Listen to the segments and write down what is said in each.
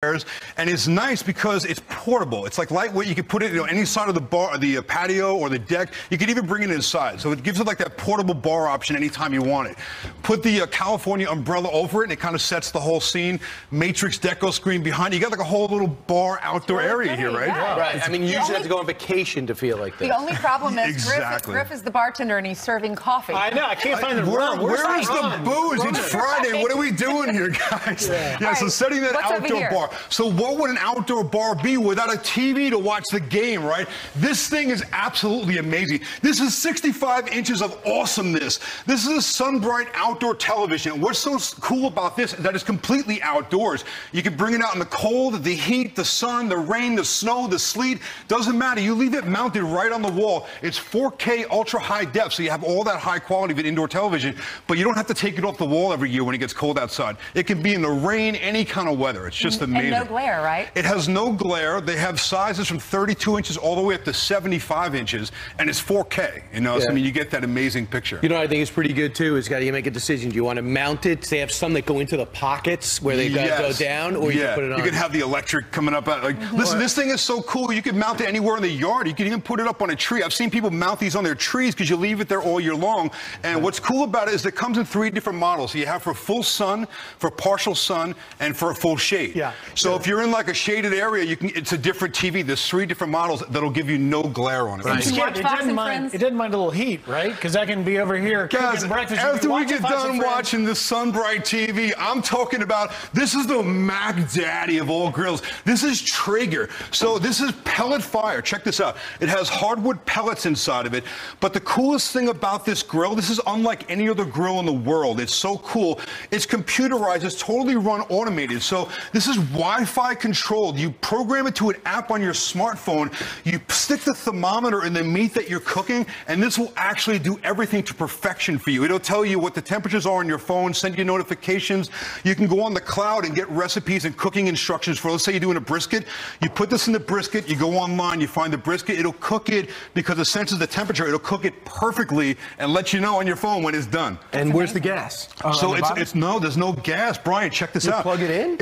And it's nice because it's portable. It's like lightweight. You can put it, any side of the bar, the patio or the deck. You can even bring it inside. So it gives it like that portable bar option anytime you want it. Put the California umbrella over it, and it kind of sets the whole scene. Matrix deco screen behind. You got like a whole little bar outdoor area here, right? Yeah. Right. I mean, you usually have to go on vacation to feel like this. The only problem is Exactly. Griff is the bartender and he's serving coffee. I know. I can't find the rum. Where is the booze? It's Friday. What are we doing here, guys? Yeah, so setting that What's over outdoor here? bar. So what would an outdoor bar be without a TV to watch the game, right? This thing is absolutely amazing. This is 65 inches of awesomeness. This is a Sunbright outdoor television. What's so cool about this is that it's completely outdoors. You can bring it out in the cold, the heat, the sun, the rain, the snow, the sleet. Doesn't matter. You leave it mounted right on the wall. It's 4K ultra high def, so you have all that high quality of an indoor television, but you don't have to take it off the wall every year when it gets cold outside. It can be in the rain, any kind of weather. It's just amazing. And no glare, right? It has no glare. They have sizes from 32 inches all the way up to 75 inches, and it's 4K. So I mean, you get that amazing picture. You know what I think is pretty good, too, is you make a decision. Do you want to mount it? They have some that go into the pockets where they go down, or you can put it on? You can have the electric coming up. Listen, this thing is so cool. You can mount it anywhere in the yard. You can even put it up on a tree. I've seen people mount these on their trees because you leave it there all year long. And what's cool about it is it comes in 3 different models. So you have for full sun, for partial sun, and for a full shade. Yeah. So if you're in like a shaded area, it's a different TV. There's 3 different models that'll give you no glare on it. Right. You can watch Fox and Friends. It doesn't mind a little heat, right? Because I can be over here Guys, cooking breakfast. after we get done watching the Sunbright TV, I'm talking about, this is the Mac Daddy of all grills. This is Traeger. So this is pellet fire. Check this out. It has hardwood pellets inside of it. But the coolest thing about this grill, this is unlike any other grill in the world. It's so cool. It's computerized. It's totally run automated. So this is Wi-Fi controlled. You program it to an app on your smartphone. You stick the thermometer in the meat that you're cooking, and this will actually do everything to perfection for you. It'll tell you what the temperatures are on your phone, send you notifications. You can go on the cloud and get recipes and cooking instructions for, let's say you're doing a brisket. You put this in the brisket, you go online, you find the brisket, it'll cook it because it senses the temperature. It'll cook it perfectly and let you know on your phone when it's done. And where's the gas? So there's no gas. Brian, check this out. Plug it in?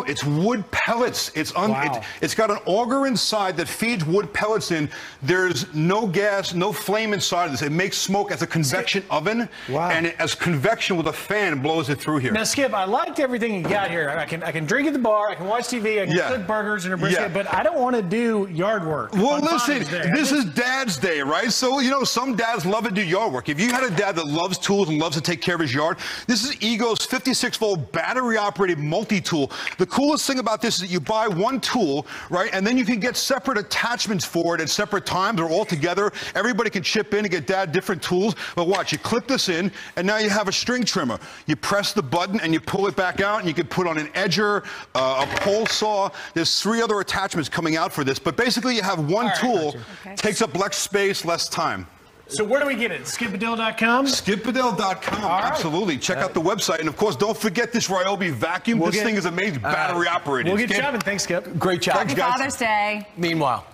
It's wood pellets. It's got an auger inside that feeds wood pellets in. There's no gas, no flame inside of this. It makes smoke as a convection oven, and as convection with a fan blows it through here. Now, Skip, I liked everything you got here. I can drink at the bar, I can watch TV, I can cook burgers and a brisket, but I don't want to do yard work. Well, listen, this is Dad's Day, right? So, some dads love to do yard work. If you had a dad that loves tools and loves to take care of his yard, this is Ego's 56-volt battery-operated multi-tool. The coolest thing about this is that you buy one tool, right, and then you can get separate attachments for it at separate times or all together. Everybody can chip in and get Dad different tools. But watch, you clip this in, and now you have a string trimmer. You press the button, and you pull it back out, and you can put on an edger, a pole saw. There's 3 other attachments coming out for this. But basically, you have one tool, takes up less space, less time. So where do we get it? Skippadale.com? Skippadale.com, absolutely. Check out the website. And, of course, don't forget this Ryobi vacuum. This thing is amazing, battery operated. We'll get shopping. Thanks, Skip. Great job. Happy Father's Day. Meanwhile,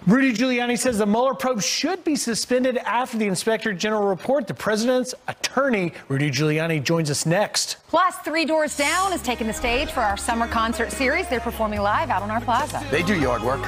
Rudy Giuliani says the Mueller probe should be suspended after the Inspector General report. The president's attorney, Rudy Giuliani, joins us next. Plus, Three Doors Down is taking the stage for our summer concert series. They're performing live out on our plaza. they do yard work.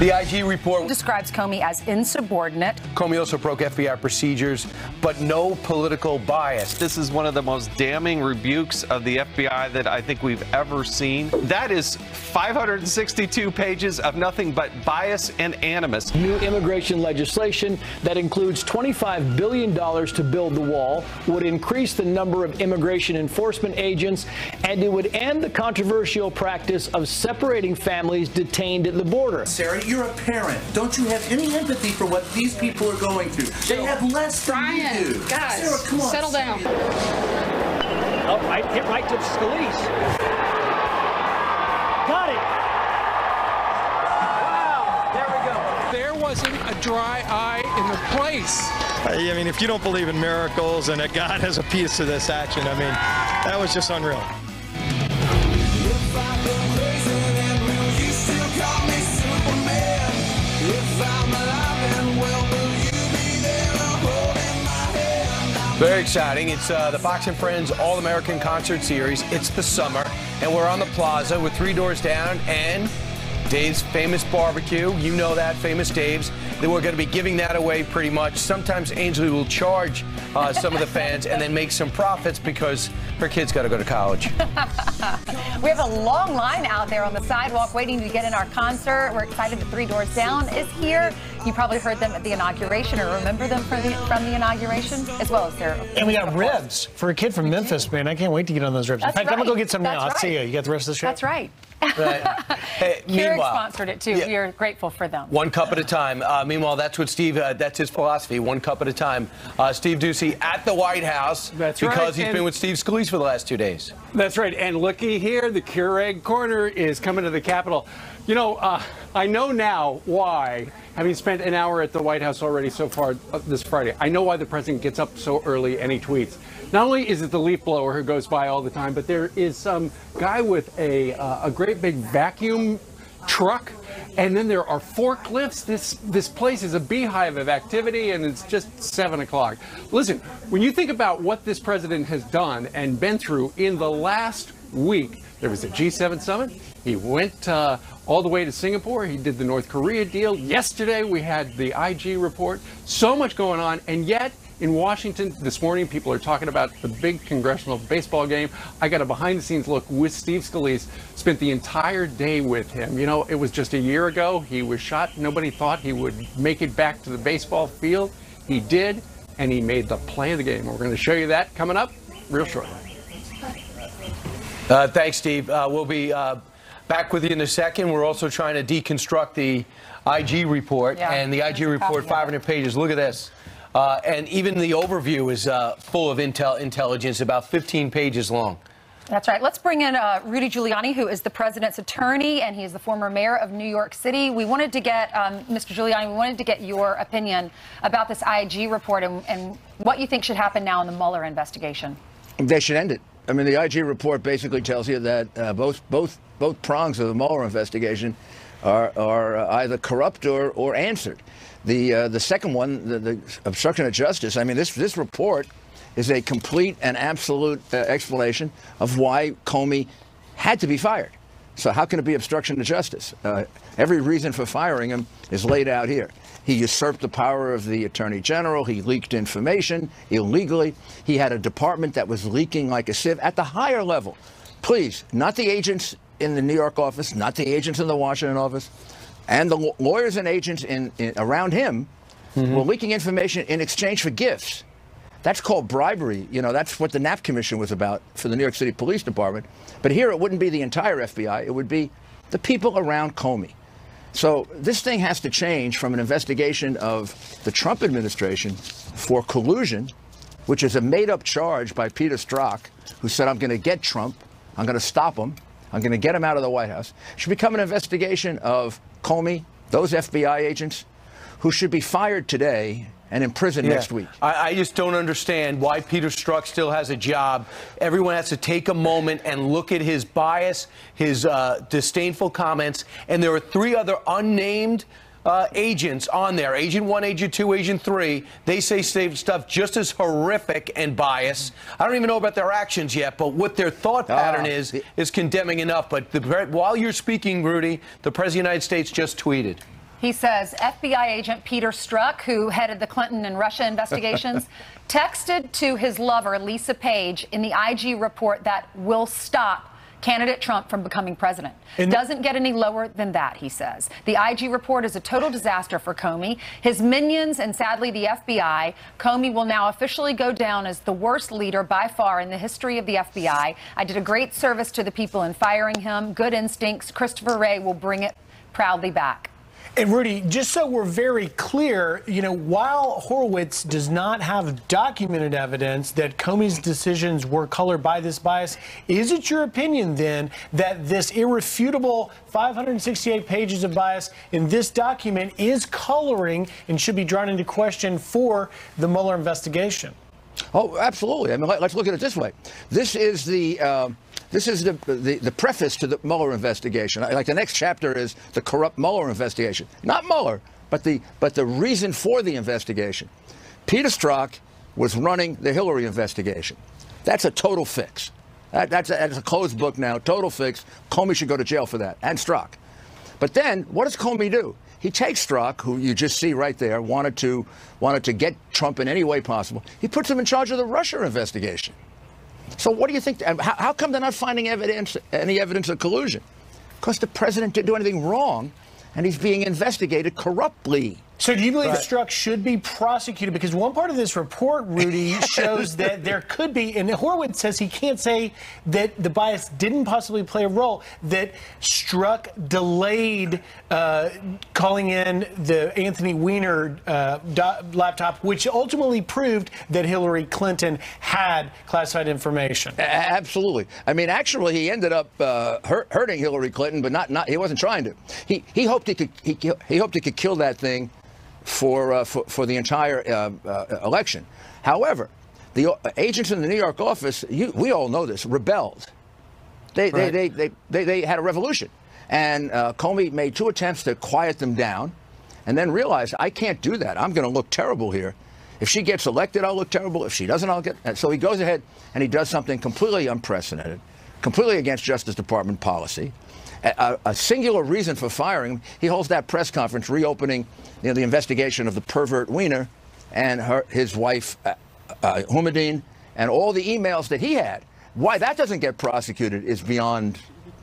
The IG report Describes Comey as insubordinate. Comey also broke FBI procedures, but no political bias. This is one of the most damning rebukes of the FBI that I think we've ever seen. That is 562 pages of nothing but bias and animus. New immigration legislation that includes $25 billion to build the wall, would increase the number of immigration enforcement agents, and it would end the controversial practice of separating families detained at the border. Sarah, you're a parent. Don't you have any empathy for what these people are going through? They have less than you do. Guys, Sarah, come on. settle down. Oh, hit right to Scalise. Got it. Wow, there we go. There wasn't a dry eye in the place. I mean, if you don't believe in miracles and that God has a piece of this action, I mean, that was just unreal. Very exciting. It's the Fox and Friends All-American Concert Series. It's the summer, and we're on the plaza with 3 doors down and Dave's Famous Barbecue. You know that, Famous Dave's. Then we're going to be giving that away pretty much. Sometimes Ainsley will charge some of the fans and then make some profits because her kid's got to go to college. We have a long line out there on the sidewalk waiting to get in our concert. We're excited that 3 Doors Down is here. You probably heard them at the inauguration or remember them from the inauguration, as well as their... And we got ribs for a kid from Memphis, man. I can't wait to get on those ribs. That's In fact, right. I'm going to go get some now. That's I'll right. see you. You got the rest of the show? That's right. Hey, Keurig sponsored it, too. We are grateful for them. 1 cup at a time. Meanwhile, that's what Steve, that's his philosophy, 1 cup at a time. Steve Doocy at the White House because he's been with Steve Scalise for the last 2 days. That's right. And looky here, the Keurig Corner is coming to the Capitol. You know, I know now why, having spent an hour at the White House already so far this Friday, I know why the president gets up so early and he tweets. Not only is it the leaf blower who goes by all the time, but there is some guy with a great big vacuum truck, and then there are forklifts. This place is a beehive of activity, and it's just 7 o'clock. Listen, when you think about what this president has done and been through in the last week, there was a G7 summit. He went all the way to Singapore. He did the North Korea deal. Yesterday, we had the IG report. So much going on, and yet in Washington this morning, people are talking about the big congressional baseball game. I got a behind-the-scenes look with Steve Scalise. Spent the entire day with him. You know, it was just a year ago. He was shot. Nobody thought he would make it back to the baseball field. He did, and he made the play of the game. We're going to show you that coming up real shortly. Thanks, Steve. We'll be back with you in a second. We're also trying to deconstruct the IG report, and the IG report, 500 pages. Look at this. And even the overview is full of intelligence, about 15 pages long. That's right. Let's bring in Rudy Giuliani, who is the president's attorney, and he is the former mayor of New York City. We wanted to get, Mr. Giuliani, we wanted to get your opinion about this IG report and what you think should happen now in the Mueller investigation. They should end it. I mean, the IG report basically tells you that both prongs of the Mueller investigation are either corrupt or answered. The second one, the obstruction of justice, I mean, this report is a complete and absolute explanation of why Comey had to be fired. So how can it be obstruction of justice? Every reason for firing him is laid out here. He usurped the power of the Attorney General. He leaked information illegally. He had a department that was leaking like a sieve at the higher level. Please, not the agents in the New York office, not the agents in the Washington office, and the lawyers and agents around him were leaking information in exchange for gifts. That's called bribery. You know, that's what the Knapp Commission was about for the New York City Police Department. But here it wouldn't be the entire FBI. It would be the people around Comey. So this thing has to change from an investigation of the Trump administration for collusion, which is a made-up charge by Peter Strzok, who said, I'm going to get Trump, I'm going to stop him, I'm going to get him out of the White House. It should become an investigation of Comey, those FBI agents, who should be fired today and in prison next week. I just don't understand why Peter Strzok still has a job. Everyone has to take a moment and look at his bias, his disdainful comments, and there are 3 other unnamed agents on there. Agent 1, Agent 2, Agent 3. They say stuff just as horrific and biased. I don't even know about their actions yet, but what their thought pattern is condemning enough. But while you're speaking, Rudy, the President of the United States just tweeted. He says FBI agent Peter Strzok, who headed the Clinton and Russia investigations, texted to his lover, Lisa Page, in the IG report that will stop candidate Trump from becoming president. Doesn't get any lower than that, he says. The IG report is a total disaster for Comey, his minions, and sadly the FBI. Comey will now officially go down as the worst leader by far in the history of the FBI. I did a great service to the people in firing him. Good instincts. Christopher Wray will bring it proudly back. And Rudy, just so we're very clear, you know, while Horowitz does not have documented evidence that Comey's decisions were colored by this bias, is it your opinion then that this irrefutable 568 pages of bias in this document is coloring and should be drawn into question for the Mueller investigation? Oh, absolutely. I mean, let's look at it this way. This is the preface to the Mueller investigation. Like the next chapter is the corrupt Mueller investigation. Not Mueller, but the reason for the investigation. Peter Strzok was running the Hillary investigation. That's a total fix. That's a closed book now, total fix. Comey should go to jail for that, and Strzok. But then, what does Comey do? He takes Strzok, who you just see right there, wanted to get Trump in any way possible. He puts him in charge of the Russia investigation. So what do you think? How come they're not finding any evidence of collusion? Because the president didn't do anything wrong, and he's being investigated corruptly. So do you believe Strzok should be prosecuted? Because one part of this report, Rudy, shows that there could be, and Horowitz says he can't say that the bias didn't possibly play a role, that Strzok delayed calling in the Anthony Weiner laptop, which ultimately proved that Hillary Clinton had classified information. Absolutely. I mean, actually, he ended up hurting Hillary Clinton, but not. He wasn't trying to. He hoped he could kill that thing for the entire election. However, the agents in the New York office, we all know this, rebelled. They had a revolution, and Comey made 2 attempts to quiet them down, and then realized, I can't do that. I'm going to look terrible here. If she gets elected, I'll look terrible. If she doesn't, I'll get. And so he goes ahead and he does something completely unprecedented, completely against Justice Department policy. A singular reason for firing him. He holds that press conference reopening the investigation of the pervert Weiner and his wife, Humidine, and all the emails that he had. Why that doesn't get prosecuted is beyond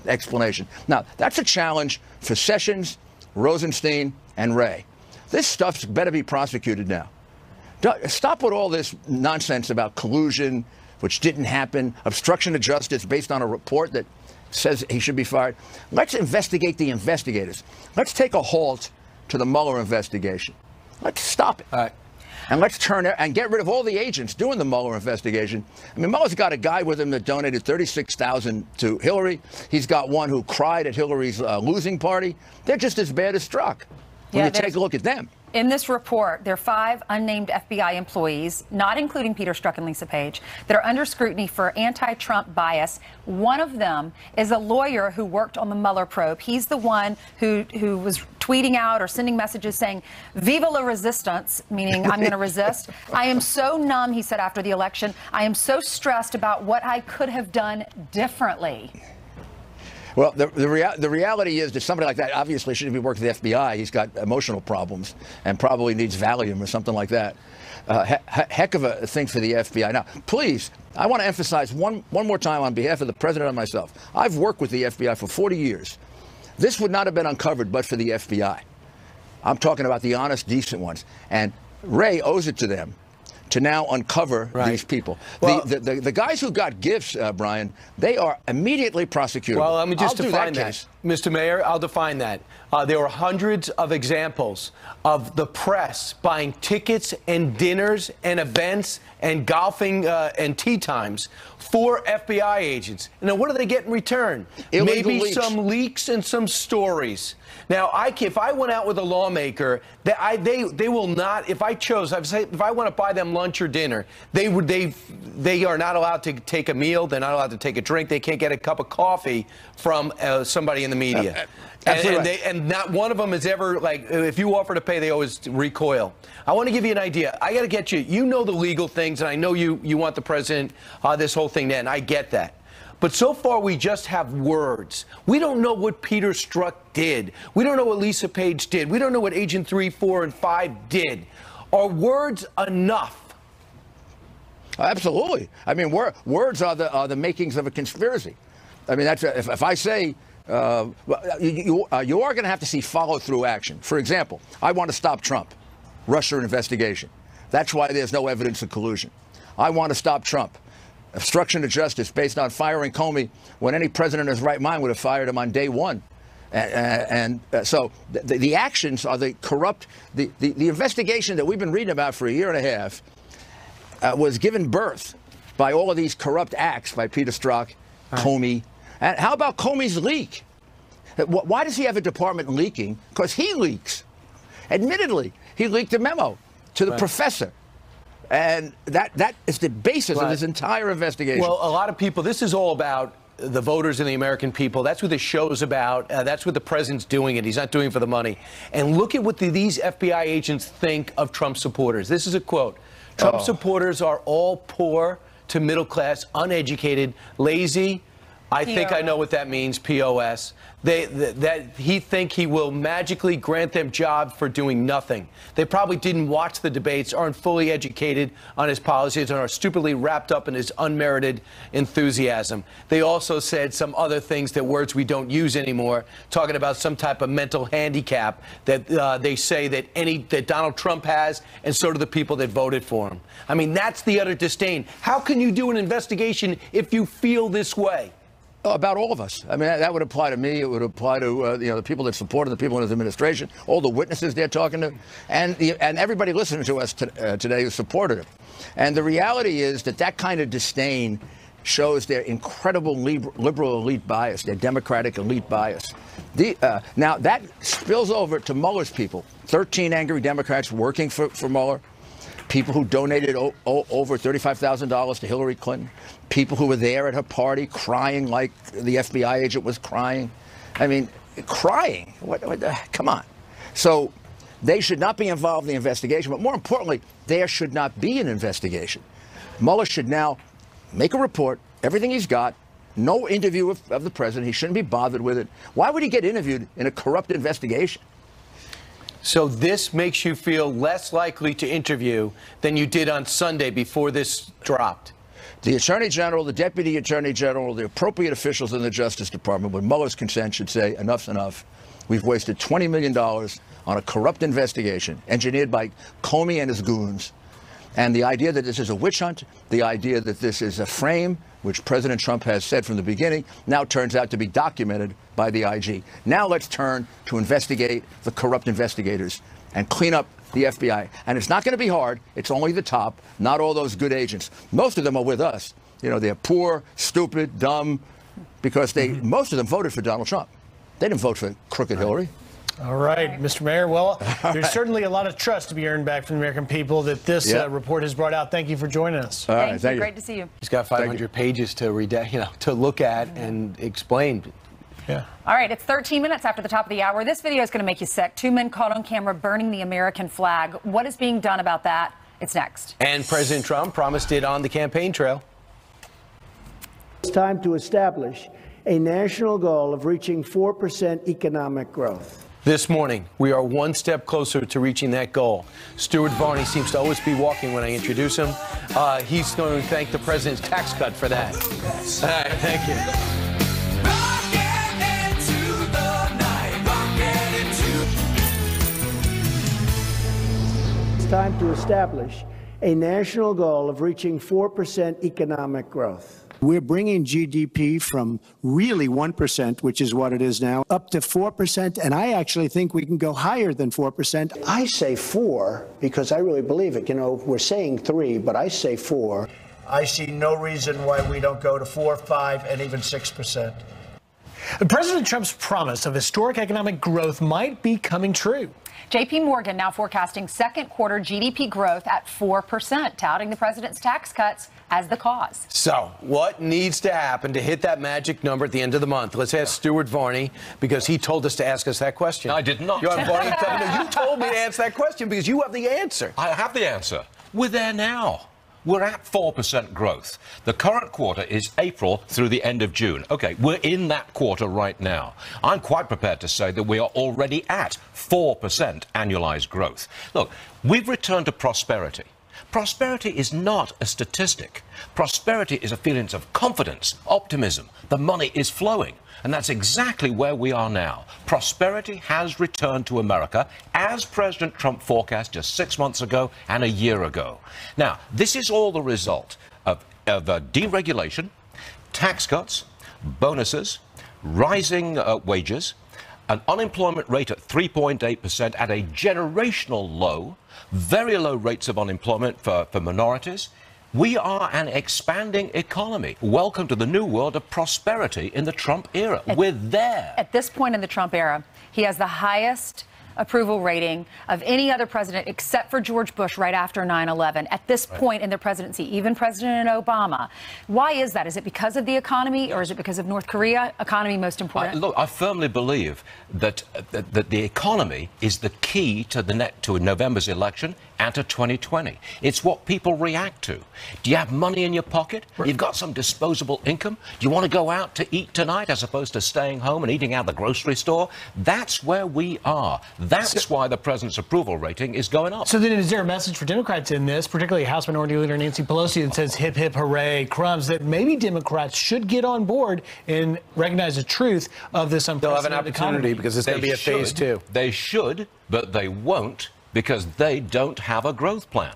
explanation. Now, that's a challenge for Sessions, Rosenstein, and Wray. This stuff's better be prosecuted now. Stop with all this nonsense about collusion, which didn't happen, obstruction of justice based on a report that says he should be fired. Let's investigate the investigators. Let's take a halt to the Mueller investigation. Let's stop it. All right. And let's turn it and get rid of all the agents doing the Mueller investigation. I mean, Mueller's got a guy with him that donated $36,000 to Hillary. He's got one who cried at Hillary's losing party. They're just as bad as Strzok. When you take a look at them. In this report, there are 5 unnamed FBI employees, not including Peter Strzok and Lisa Page, that are under scrutiny for anti-Trump bias. One of them is a lawyer who worked on the Mueller probe. He's the one who was tweeting out or sending messages saying, "Viva la resistance," meaning I'm going to resist. "I am so numb," he said after the election. "I am so stressed about what I could have done differently." Well, the reality is that somebody like that obviously shouldn't be working for the FBI. He's got emotional problems and probably needs Valium or something like that. Heck of a thing for the FBI. Now, please, I want to emphasize one more time on behalf of the president and myself. I've worked with the FBI for 40 years. This would not have been uncovered but for the FBI. I'm talking about the honest, decent ones. And Wray owes it to them to now uncover these people. Well, the guys who got gifts, Brian, they are immediately prosecutable. Well, let me just define that. Mr. Mayor, I'll define that. There were hundreds of examples of the press buying tickets and dinners and events and golfing and tea times for FBI agents. And then what do they get in return? Illegal Maybe leaks. some leaks and some stories. Now, if I went out with a lawmaker, they will not. If I chose, if I want to buy them lunch or dinner, they are not allowed to take a meal. They're not allowed to take a drink. They can't get a cup of coffee from somebody in the media. And not one of them is ever, like, if you offer to pay, they always recoil. I want to give you an idea. I got to get you. You know the legal things, and I know you want the president this whole thing to end. I get that. But so far, we just have words. We don't know what Peter Strzok did. We don't know what Lisa Page did. We don't know what Agent 3, 4, and 5 did. Are words enough? Absolutely. I mean, words are the makings of a conspiracy. I mean, that's if I say you are going to have to see follow-through action. For example, I want to stop Trump, Russia investigation. That's why there's no evidence of collusion. I want to stop Trump. Obstruction of justice based on firing Comey when any president in his right mind would have fired him on day one. So the actions are the corrupt. The investigation that we've been reading about for a year and a half was given birth by all of these corrupt acts by Peter Strzok, Comey. And how about Comey's leak? Why does he have a department leaking? Because he leaks. Admittedly, he leaked a memo to the professor. And that is the basis of this entire investigation. Well, a lot of people, this is all about the voters and the American people. That's what this show's about. That's what the president's doing it. He's not doing it for the money. And look at what these FBI agents think of Trump supporters. This is a quote. Trump supporters are all poor to middle class, uneducated, lazy. I think I know what that means, POS. That he think he will magically grant them jobs for doing nothing. They probably didn't watch the debates, aren't fully educated on his policies, and are stupidly wrapped up in his unmerited enthusiasm. They also said some other things, that words we don't use anymore, talking about some type of mental handicap that they say that Donald Trump has, and so do the people that voted for him. I mean, that's the utter disdain. How can you do an investigation if you feel this way? About all of us. I mean, that would apply to me. It would apply to the people that supported the people in his administration, all the witnesses they're talking to, and everybody listening to us today who supported him. And the reality is that kind of disdain shows their incredible liberal elite bias, their Democratic elite bias. Now that spills over to Mueller's people. 13 angry Democrats working for Mueller. People who donated over $35,000 to Hillary Clinton. People who were there at her party crying like the FBI agent was crying. I mean, crying. Come on. So they should not be involved in the investigation. But more importantly, there should not be an investigation. Mueller should now make a report, everything he's got, no interview of the president. He shouldn't be bothered with it. Why would he get interviewed in a corrupt investigation? So this makes you feel less likely to interview than you did on Sunday before this dropped? The Attorney General, the Deputy Attorney General, the appropriate officials in the Justice Department, with Mueller's consent, should say, enough's enough. We've wasted $20 million on a corrupt investigation engineered by Comey and his goons. And the idea that this is a witch hunt, the idea that this is a frame, which President Trump has said from the beginning, now turns out to be documented by the IG. Now let's turn to investigate the corrupt investigators and clean up the FBI. And it's not going to be hard. It's only the top, not all those good agents. Most of them are with us. You know, they're poor, stupid, dumb, because most of them voted for Donald Trump. They didn't vote for crooked Hillary. All right, Mr. Mayor. Well, there's certainly a lot of trust to be earned back from the American people that this report has brought out. Thank you for joining us. All right, thank you. Great to see you. He's got 500 pages to read, to look at and explain. Yeah. All right, it's 13 minutes after the top of the hour. This video is going to make you sick. 2 men caught on camera burning the American flag. What is being done about that? It's next. And President Trump promised it on the campaign trail. It's time to establish a national goal of reaching 4% economic growth. This morning, we are one step closer to reaching that goal. Stuart Varney seems to always be walking when I introduce him. He's going to thank the president's tax cut for that. All right, thank you. It's time to establish a national goal of reaching 4% economic growth. We're bringing GDP from really 1%, which is what it is now, up to 4%, and I actually think we can go higher than 4%. I say 4 because I really believe it. You know, we're saying 3, but I say 4. I see no reason why we don't go to 4, 5, and even 6%. President Trump's promise of historic economic growth might be coming true. J.P. Morgan now forecasting second quarter GDP growth at 4%, touting the president's tax cuts as the cause. So what needs to happen to hit that magic number at the end of the month? Let's ask Stuart Varney, because he told us to ask us that question. I did not. You told me to answer that question because you have the answer. I have the answer. We're there now. We're at 4% growth. The current quarter is April through the end of June. Okay, we're in that quarter right now. I'm quite prepared to say that we are already at 4% annualized growth. Look, we've returned to prosperity. Prosperity is not a statistic. Prosperity is a feeling of confidence, optimism. The money is flowing. And that's exactly where we are now. Prosperity has returned to America, as President Trump forecast just 6 months ago and a year ago. Now, this is all the result of deregulation, tax cuts, bonuses, rising wages, an unemployment rate at 3.8% at a generational low, very low rates of unemployment for minorities. We are an expanding economy. Welcome to the new world of prosperity in the Trump era. We're there. At this point in the Trump era, he has the highest approval rating of any other president except for George Bush right after 9/11 at this point in their presidency, even President Obama. Why is that? Is it because of the economy or is it because of North Korea? Economy most important? Look, I firmly believe that the economy is the key to November's election and to 2020. It's what people react to. Do you have money in your pocket? You've got some disposable income? Do you want to go out to eat tonight as opposed to staying home and eating out the grocery store? That's where we are. That's why the president's approval rating is going up. So then is there a message for Democrats in this, particularly House Minority Leader Nancy Pelosi, that says hip, hip, hooray, crumbs, that maybe Democrats should get on board and recognize the truth of this unprecedented They'll have an opportunity economy? because it's going to be a phase 2. They should, but they won't, because they don't have a growth plan.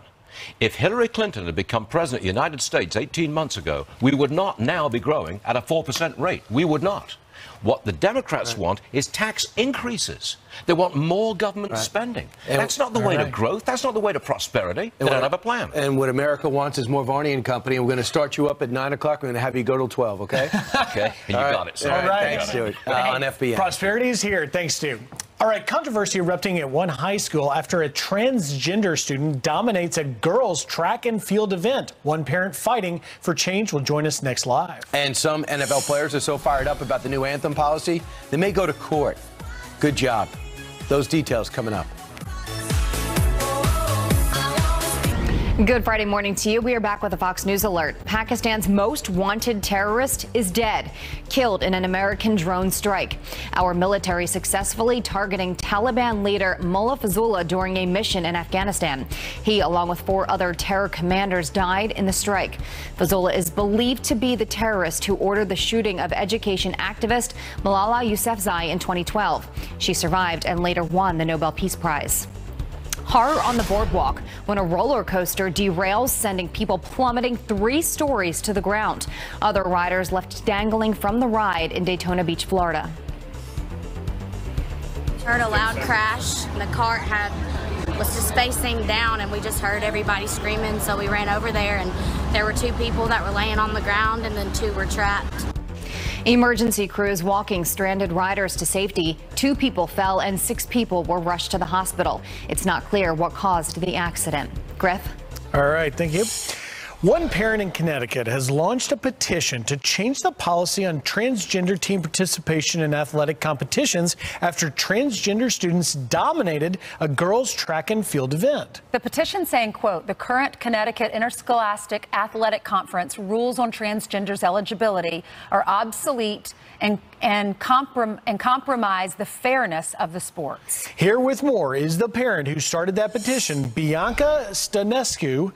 If Hillary Clinton had become president of the United States 18 months ago, we would not now be growing at a 4% rate. We would not. What the Democrats want is tax increases. They want more government spending. And that's not the way to growth. That's not the way to prosperity. They don't have a plan. And what America wants is more Varney and Company. And we're going to start you up at 9 o'clock. We're going to have you go till 12, okay? Okay. And you got it. So. All right. Thanks, Stuart. On FBN. Prosperity is here. Thanks, Stu. All right, controversy erupting at one high school after a transgender student dominates a girls' track and field event. One parent fighting for change will join us next live. And some NFL players are so fired up about the new anthem policy, they may go to court. Good job. Those details coming up. Good Friday morning to you. We are back with a Fox News alert. Pakistan's most wanted terrorist is dead, killed in an American drone strike. Our military successfully targeting Taliban leader Mullah Fazullah during a mission in Afghanistan. He, along with 4 other terror commanders, died in the strike. Fazullah is believed to be the terrorist who ordered the shooting of education activist Malala Yousafzai in 2012. She survived and later won the Nobel Peace Prize. Horror on the boardwalk when a roller coaster derails, sending people plummeting 3 stories to the ground. Other riders left dangling from the ride in Daytona Beach, Florida. Heard a loud crash, and the cart was just facing down, and we just heard everybody screaming, so we ran over there, and there were 2 people that were laying on the ground, and then 2 were trapped. Emergency crews walking stranded riders to safety. 2 people fell and 6 people were rushed to the hospital. It's not clear what caused the accident. Griff? All right, thank you. One parent in Connecticut has launched a petition to change the policy on transgender team participation in athletic competitions after transgender students dominated a girls' track and field event. The petition saying, quote, the current Connecticut Interscholastic Athletic Conference rules on transgenders' eligibility are obsolete and compromise the fairness of the sports. Here with more is the parent who started that petition, Bianca Stanescu,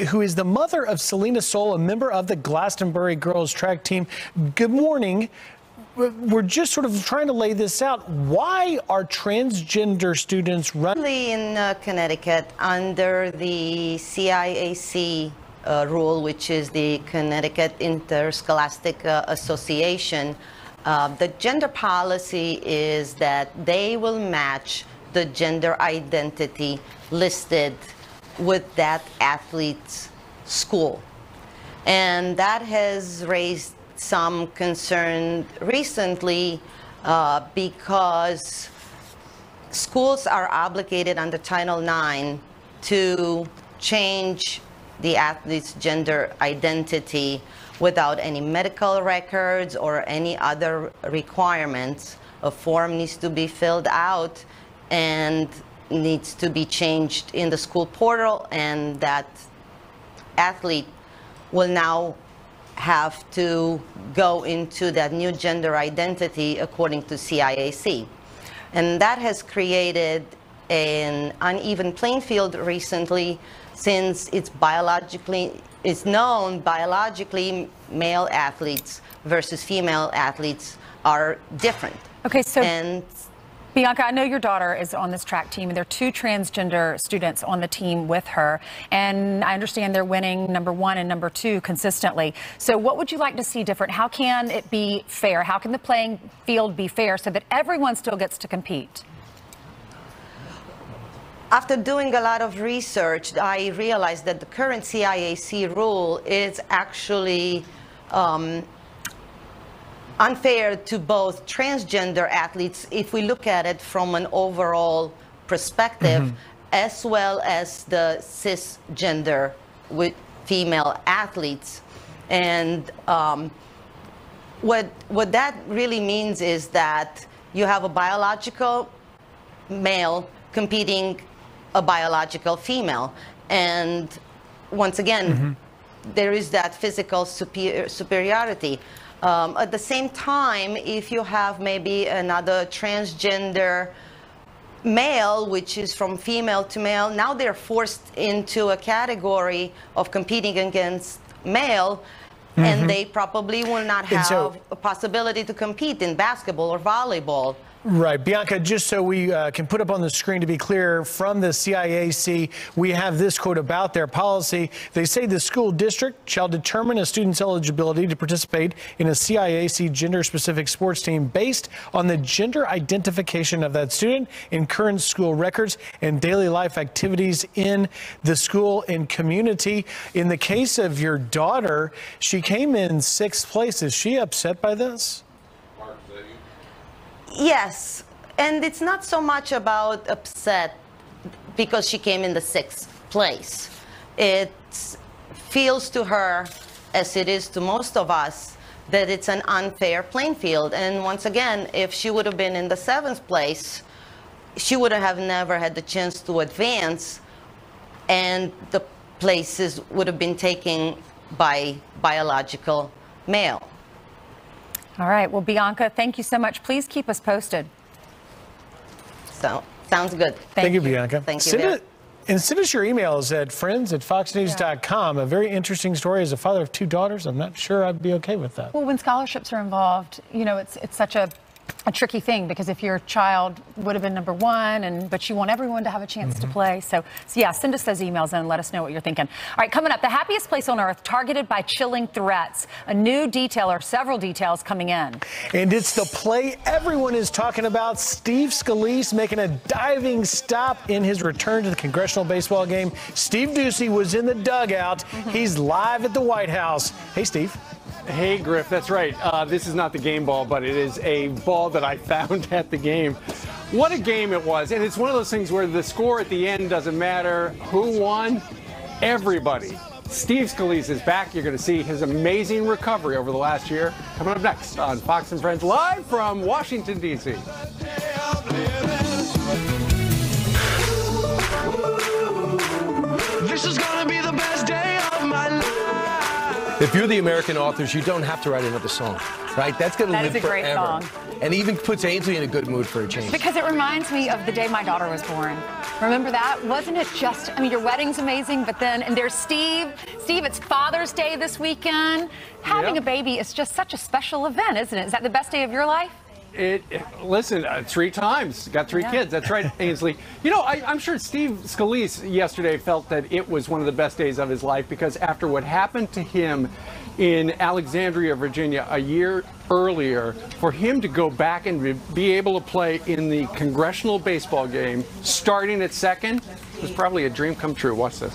who is the mother of Selena Soul, a member of the Glastonbury girls track team. Good morning. We're just sort of trying to lay this out. Why are transgender students running? In Connecticut, under the CIAC rule, which is the Connecticut Interscholastic Association, the gender policy is that they will match the gender identity listed with that athlete's school. And that has raised some concern recently because schools are obligated under Title IX to change the athlete's gender identity without any medical records or any other requirements. A form needs to be filled out and needs to be changed in the school portal, and that athlete will now have to go into that new gender identity according to CIAC. And that has created an uneven playing field recently, since it's known biologically male athletes versus female athletes are different. Okay, so Bianca, I know your daughter is on this track team, and there are 2 transgender students on the team with her, and I understand they're winning number 1 and number 2 consistently. So what would you like to see different? How can it be fair? How can the playing field be fair so that everyone still gets to compete? After doing a lot of research, I realized that the current CIAC rule is actually unfair to both transgender athletes if we look at it from an overall perspective, as well as the cisgender with female athletes. And what that really means is that you have a biological male competing a biological female. And once again, there is that physical superiority. At the same time, if you have maybe another transgender male, which is from female to male, now they're forced into a category of competing against male, and they probably will not have a possibility to compete in basketball or volleyball. Right. Bianca, just so we can put up on the screen to be clear, from the CIAC, we have this quote about their policy. They say the school district shall determine a student's eligibility to participate in a CIAC gender-specific sports team based on the gender identification of that student in current school records and daily life activities in the school and community. In the case of your daughter, she came in 6th place. Is she upset by this? Yes, and it's not so much about upset because she came in the 6th place. It feels to her, as it is to most of us, that it's an unfair playing field. And once again, if she would have been in the 7th place, she would have never had the chance to advance, and the places would have been taken by biological male. All right. Well, Bianca, thank you so much. Please keep us posted. So, sounds good. Thank you, Bianca. Thank you. And send us your emails at friends@foxnews.com. A very interesting story. As a father of 2 daughters, I'm not sure I'd be okay with that. Well, when scholarships are involved, you know, it's such a tricky thing, because if your child would have been number 1, but you want everyone to have a chance to play. So yeah, send us those emails and let us know what you're thinking. All right, coming up, the happiest place on earth targeted by chilling threats. A new detail, or several details, coming in. And it's the play everyone is talking about. Steve Scalise making a diving stop in his return to the congressional baseball game. Steve Doocy was in the dugout. He's live at the White House. Hey, Steve. Hey, Griff, that's right. This is not the game ball, but it is a ball that I found at the game. What a game it was. And it's one of those things where the score at the end doesn't matter. Who won? Everybody. Steve Scalise is back. You're going to see his amazing recovery over the last year. Coming up next on Fox and Friends, live from Washington, D.C. This is going to be the best day of my life. If you're the American authors, you don't have to write another song, right? That's going to live forever. That is a great song. And even puts Ainsley in a good mood for a change. Because it reminds me of the day my daughter was born. Remember that? Wasn't it just, I mean, your wedding's amazing, but then, and there's Steve. Steve, it's Father's Day this weekend. Having a baby is just such a special event, isn't it? Is that the best day of your life? Listen, 3 times. Got 3 kids. That's right, Ainsley. You know, I'm sure Steve Scalise yesterday felt that it was one of the best days of his life, because after what happened to him in Alexandria, Virginia, a year earlier, for him to go back and be able to play in the congressional baseball game, starting at second, was probably a dream come true. Watch this.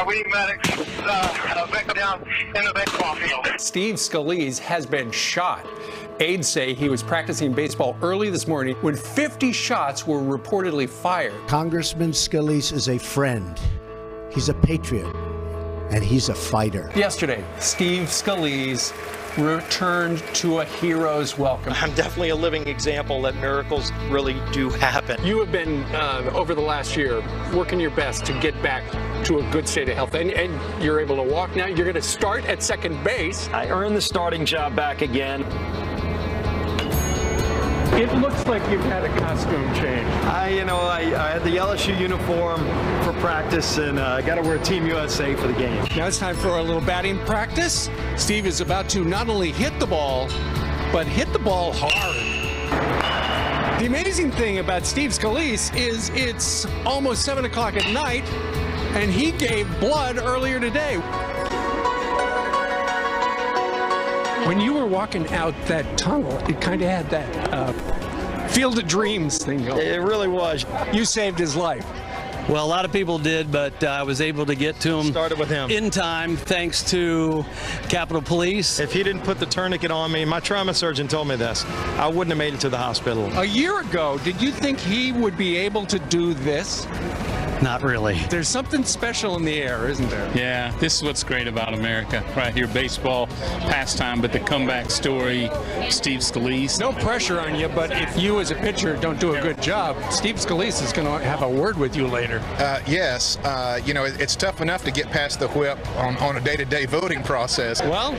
We need medics down in the baseball field. Steve Scalise has been shot. Aides say he was practicing baseball early this morning when 50 shots were reportedly fired. Congressman Scalise is a friend. He's a patriot, and he's a fighter. Yesterday, Steve Scalise returned to a hero's welcome. I'm definitely a living example that miracles really do happen. You have been, over the last year, working your best to get back to a good state of health, and you're able to walk now. You're going to start at second base. I earned the starting job back again. It looks like you've had a costume change. I had the LSU uniform for practice, and I got to wear Team USA for the game. Now it's time for a little batting practice. Steve is about to not only hit the ball, but hit the ball hard. The amazing thing about Steve Scalise is it's almost 7 o'clock at night, and he gave blood earlier today. When you were walking out that tunnel, it kind of had that Field of Dreams thing going. It really was. You saved his life. Well, a lot of people did, but I was able to get to him. Started with him. In time, thanks to Capitol Police. If he didn't put the tourniquet on me, my trauma surgeon told me this, I wouldn't have made it to the hospital. A year ago, did you think he would be able to do this? Not really. There's something special in the air, isn't there? Yeah, this is what's great about America right here. Baseball, pastime, but the comeback story, Steve Scalise. No pressure on you, but if you as a pitcher don't do a good job, Steve Scalise is going to have a word with you later. Yes, you know, it's tough enough to get past the whip on a day-to-day voting process. Well,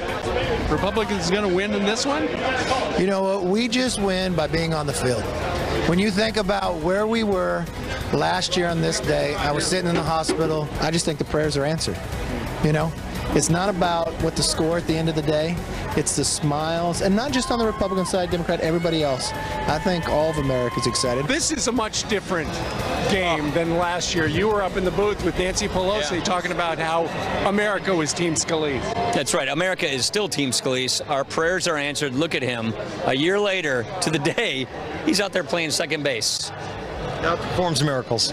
Republicans going to win in this one? You know, we just win by being on the field. When you think about where we were last year on this day, I was sitting in the hospital. I just think the prayers are answered. You know, it's not about what the score at the end of the day. It's the smiles, and not just on the Republican side, Democrat, everybody else. I think all of America's excited. This is a much different game than last year. You were up in the booth with Nancy Pelosi talking about how America was Team Scalise. That's right. America is still Team Scalise. Our prayers are answered. Look at him. A year later, to the day, he's out there playing second base. Outperforms miracles.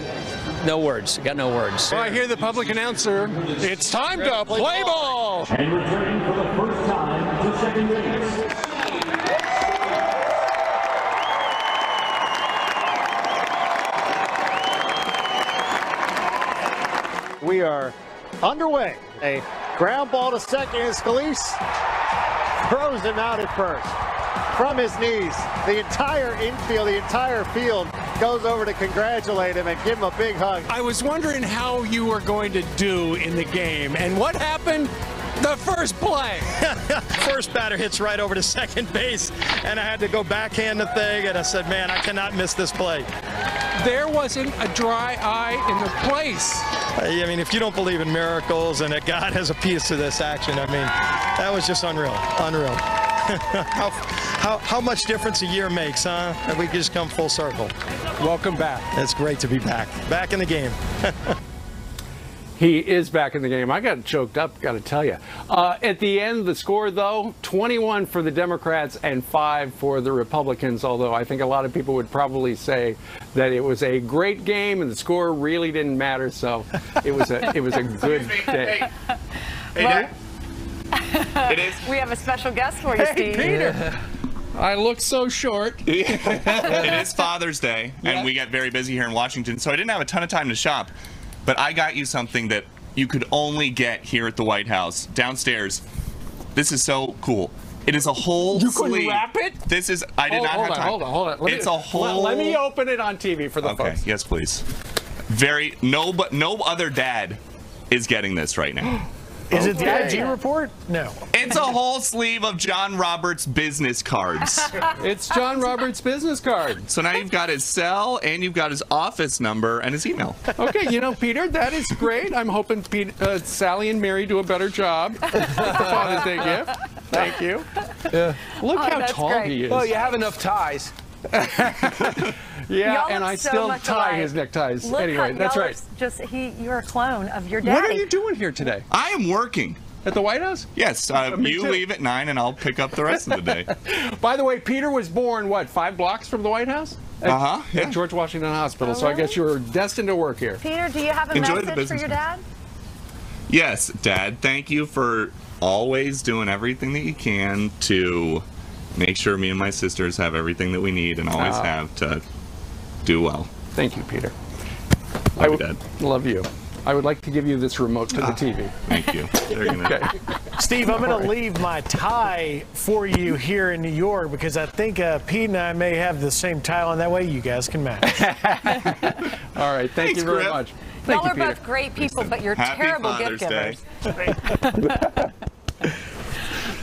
No words. Got no words. Well, I hear the public announcer. It's time to play ball. And returning for the first time to second base. We are underway. A ground ball to second, and Scalise throws him out at first. From his knees, the entire infield, the entire field goes over to congratulate him and give him a big hug. I was wondering how you were going to do in the game, and what happened? The first play. First batter hits right over to second base, and I had to go backhand the thing, and I said, man, I cannot miss this play. There wasn't a dry eye in the place. I mean, if you don't believe in miracles and that God has a piece to this action, I mean, that was just unreal, unreal. How much difference a year makes, huh? If we just come full circle. Welcome back. It's great to be back. Back in the game. He is back in the game. I got choked up, got to tell you. At the end, the score, though, 21 for the Democrats and 5 for the Republicans, although I think a lot of people would probably say that it was a great game and the score really didn't matter, so it was a good day. Hey, it is. We have a special guest for you, Steve. Peter. I look so short. It is Father's Day, and we get very busy here in Washington, so I didn't have a ton of time to shop. But I got you something that you could only get here at the White House, downstairs. This is so cool. It is a whole sleeve. You couldn't wrap it? This is, I did not have time. Hold on. It's a whole. Let me open it on TV for the folks. Okay, yes, please. No other dad is getting this right now. Is it the IG report? No. It's a whole sleeve of John Roberts business cards. It's John Roberts business card. So now you've got his cell and you've got his office number and his email. Okay, you know, Peter, that is great. I'm hoping Sally and Mary do a better job with the Father's Day gift. Thank you. Look how tall he is. Well, you have enough ties. Yeah, and I still tie his neckties. Look anyway, that's right. You're a clone of your daddy. What are you doing here today? I am working. At the White House? Yes. You leave at 9 and I'll pick up the rest of the day. By the way, Peter was born, what, 5 blocks from the White House? At George Washington Hospital. Oh, so I guess you're destined to work here. Peter, do you have a message for your dad? Yes, Dad. Thank you for always doing everything that you can to make sure me and my sisters have everything that we need and always have to do well. Thank you, Peter. Love you, Dad. Love you. I would like to give you this remote to the TV. Thank you. Okay. Steve, I'm going to leave my tie for you here in New York because I think Pete and I may have the same tie on. That way you guys can match. All right. Thank you very much. Y'all are both great people, but you're terrible gift givers.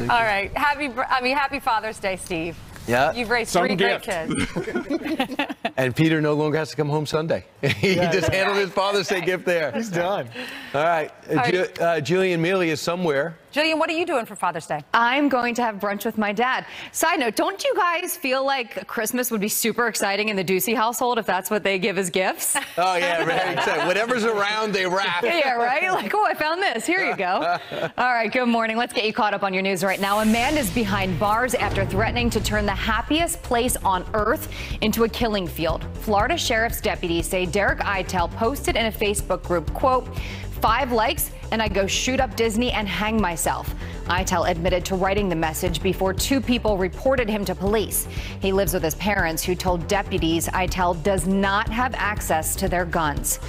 All right. Happy Father's Day, Steve. Yeah. You've raised 3 great kids. And Peter no longer has to come home Sunday. He just handled his Father's Day gift there. He's done. All right. Julian Mealy is somewhere Jillian, what are you doing for Father's Day? I'm going to have brunch with my dad. Side note, don't you guys feel like Christmas would be super exciting in the Ducey household if that's what they give as gifts? Oh, yeah, very exciting. Whatever's around, they wrap. Yeah, right? Like, oh, I found this. Here you go. All right, good morning. Let's get you caught up on your news right now. A man is behind bars after threatening to turn the happiest place on earth into a killing field. Florida Sheriff's deputies say Derek Eitel posted in a Facebook group, quote, 5 likes and I go shoot up Disney and hang myself. Eitel admitted to writing the message before 2 people reported him to police. He lives with his parents, who told deputies Eitel does not have access to their guns.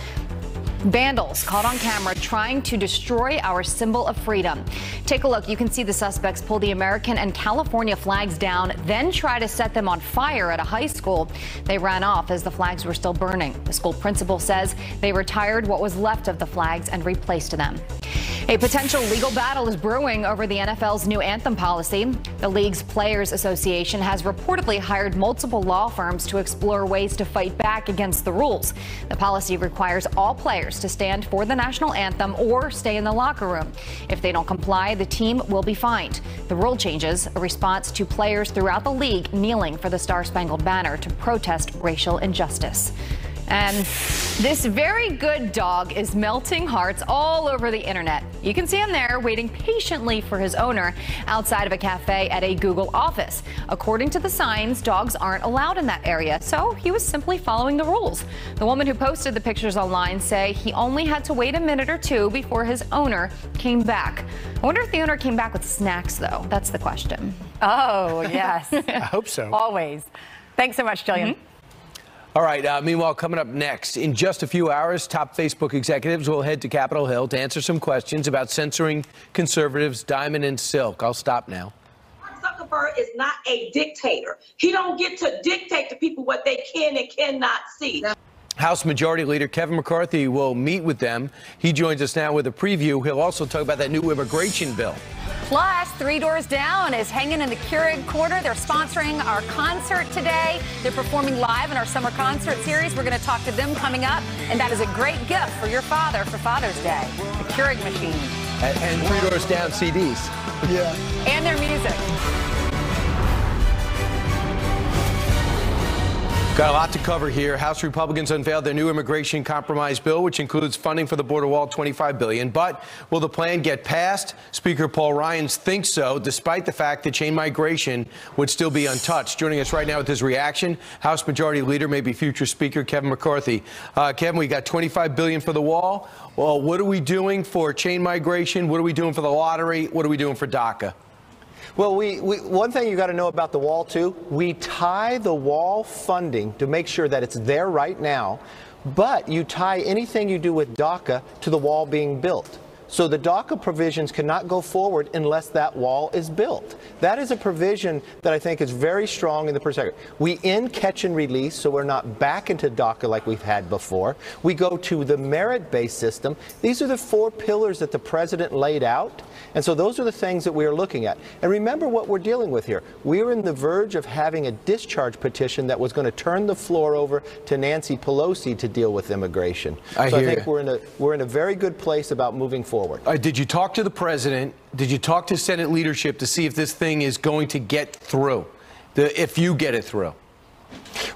Vandals caught on camera trying to destroy our symbol of freedom. Take a look. You can see the suspects pull the American and California flags down, then try to set them on fire at a high school. They ran off as the flags were still burning. The school principal says they retired what was left of the flags and replaced them. A potential legal battle is brewing over the NFL's new anthem policy. The league's Players Association has reportedly hired multiple law firms to explore ways to fight back against the rules. The policy requires all players to stand for the national anthem or stay in the locker room. If they don't comply, the team will be fined. The rule changes a response to players throughout the league kneeling for the Star-Spangled Banner to protest racial injustice. And this very good dog is melting hearts all over the internet. You can see him there waiting patiently for his owner outside of a cafe at a Google office. According to the signs, dogs aren't allowed in that area, so he was simply following the rules. The woman who posted the pictures online say he only had to wait a minute or 2 before his owner came back. I wonder if the owner came back with snacks, though. That's the question. Oh, yes. I hope so. Always. Thanks so much, Jillian. All right, meanwhile, coming up next, in just a few hours, top Facebook executives will head to Capitol Hill to answer some questions about censoring conservatives Diamond and Silk. I'll stop now. Mark Zuckerberg is not a dictator. He don't get to dictate to people what they can and cannot see. House Majority Leader Kevin McCarthy will meet with them. He joins us now with a preview. He'll also talk about that new immigration bill. Plus, Three Doors Down is hanging in the Keurig Corner. They're sponsoring our concert today. They're performing live in our summer concert series. We're going to talk to them coming up, and that is a great gift for your father for Father's Day. The Keurig machine. And Three Doors Down CDs. Yeah. And their music. Got a lot to cover here. House Republicans unveiled their new immigration compromise bill, which includes funding for the border wall, $25 billion. But will the plan get passed? Speaker Paul Ryan thinks so, despite the fact that chain migration would still be untouched. Joining us right now with his reaction, House Majority Leader, maybe future Speaker Kevin McCarthy. Kevin, we got $25 billion for the wall. Well, what are we doing for chain migration? What are we doing for the lottery? What are we doing for DACA? Well, one thing you got to know about the wall, too, we tie the wall funding to make sure that it's there right now, but you tie anything you do with DACA to the wall being built. So the DACA provisions cannot go forward unless that wall is built. That is a provision that I think is very strong in the perspective. We end catch and release, so we're not back into DACA like we've had before. We go to the merit-based system. These are the 4 pillars that the president laid out. And so those are the things that we are looking at. And remember what we're dealing with here. We're in the verge of having a discharge petition that was going to turn the floor over to Nancy Pelosi to deal with immigration. So I think we're in a very good place about moving forward. Did you talk to the president? Did you talk to Senate leadership to see if this thing is going to get through? If you get it through?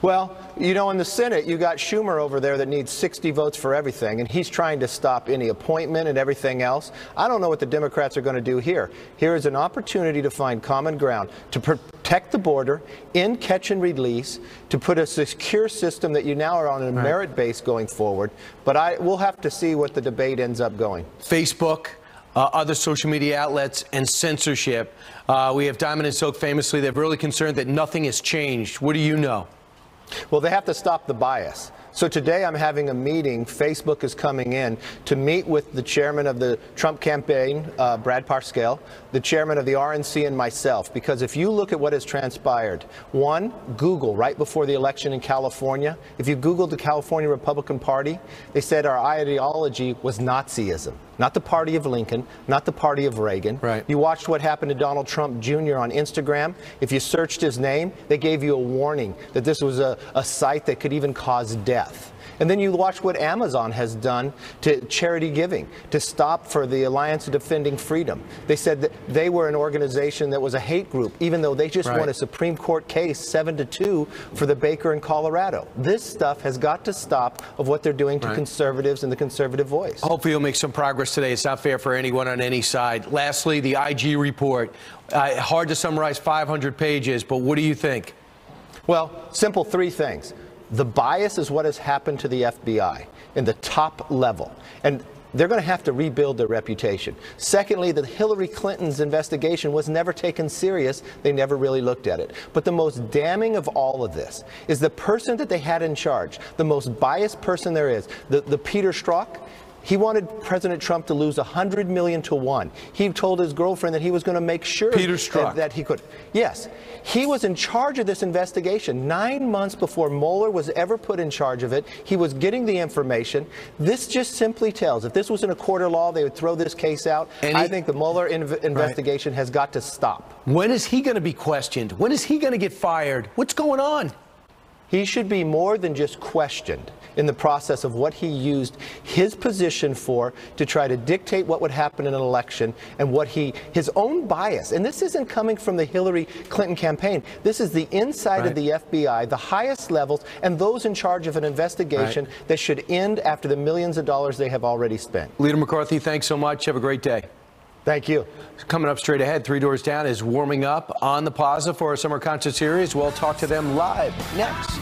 Well, you know, in the Senate, you got Schumer over there that needs 60 votes for everything, and he's trying to stop any appointment and everything else. I don't know what the Democrats are going to do here. Here is an opportunity to find common ground, to protect the border, end catch and release, to put a secure system that you now are on a merit base going forward. But we'll have to see what the debate ends up going. Facebook. Other social media outlets and censorship. We have Diamond and Silk famously. They're really concerned that nothing has changed. What do you know? Well, they have to stop the bias. So today I'm having a meeting. Facebook is coming in to meet with the chairman of the Trump campaign, Brad Parscale, the chairman of the RNC, and myself. Because if you look at what has transpired, one, Google, right before the election in California, if you Googled the California Republican Party, they said our ideology was Nazism. Not the party of Lincoln, not the party of Reagan. Right. You watched what happened to Donald Trump Jr. on Instagram. If you searched his name, they gave you a warning that this was a site that could even cause death. And then you watch what Amazon has done to charity giving, to stop for the Alliance of Defending Freedom. They said that they were an organization that was a hate group, even though they just won a Supreme Court case 7-2 for the baker in Colorado. This stuff has got to stop of what they're doing to conservatives and the conservative voice. Hopefully you'll make some progress today. It's not fair for anyone on any side. Lastly, the IG report. Hard to summarize 500 pages, but what do you think? Well, simple 3 things. The bias is what has happened to the FBI in the top level. And they're going to have to rebuild their reputation. Secondly, that Hillary Clinton's investigation was never taken serious. They never really looked at it. But the most damning of all of this is the person that they had in charge, the most biased person there is, the Peter Strzok. He wanted President Trump to lose 100 million to 1. He told his girlfriend that he was going to make sure that he could. Yes. He was in charge of this investigation 9 months before Mueller was ever put in charge of it. He was getting the information. This just simply tells, if this was in a court of law, they would throw this case out. I think the Mueller investigation has got to stop. When is he going to be questioned? When is he going to get fired? What's going on? He should be more than just questioned in the process of what he used his position for to try to dictate what would happen in an election and what his own bias. And this isn't coming from the Hillary Clinton campaign. This is the inside of the FBI, the highest levels, and those in charge of an investigation that should end after the millions of dollars they have already spent. Leader McCarthy, thanks so much. Have a great day. Thank you. Coming up straight ahead, Three Doors Down is warming up on the plaza for our summer concert series. We'll talk to them live next.